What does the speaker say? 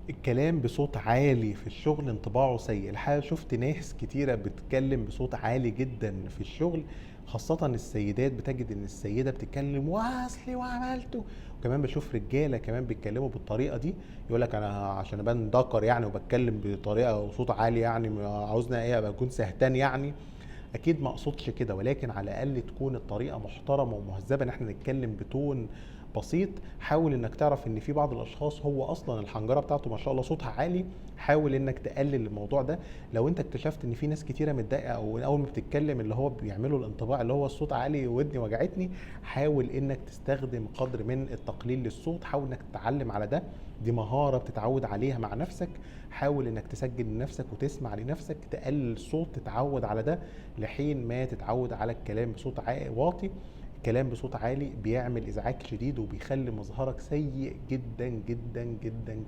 الكلام بصوت عالي في الشغل انطباعه سيء. الحقيقة شُفت ناس كتيرة بتتكلم بصوت عالي جدًا في الشغل، خاصةً السيدات، بتجد إن السيدة بتتكلم وأصلي وعملت، وكمان باشوف رجالة كمان بيتكلموا بالطريقة دي، يقول لك أنا عشان أبان ذكر يعني وباتكلم بطريقة وصوت عالي يعني عاوزني إيه، أبقى أكون سهتان يعني؟ أكيد ما أقصدش كده، ولكن على الأقل تكون الطريقة محترمة ومهذبة، إن إحنا نتكلم بتون بسيط. حاول إنك تعرف إن في بعض الأشخاص هو أصلا الحنجرة بتاعته ما شاء الله صوتها عالي، حاول إنك تقلل الموضوع ده. لو أنت اكتشفت إن في ناس كتيرة متضايقة أو أول ما بتتكلم اللي هو بيعملوا الانطباع اللي هو الصوت عالي ودني وجعتني، حاول إنك تستخدم قدر من التقليل للصوت، حاول إنك تتعلم على ده. دي مهارة بتتعود عليها مع نفسك. حاول إنك تسجل لنفسك وتسمع لنفسك، تقلل الصوت، تتعود على ده لحين ما تتعود على الكلام بصوت واطي. الكلام بصوت عالي بيعمل ازعاج شديد وبيخلي مظهرك سيء جدا جدا جدا جدا.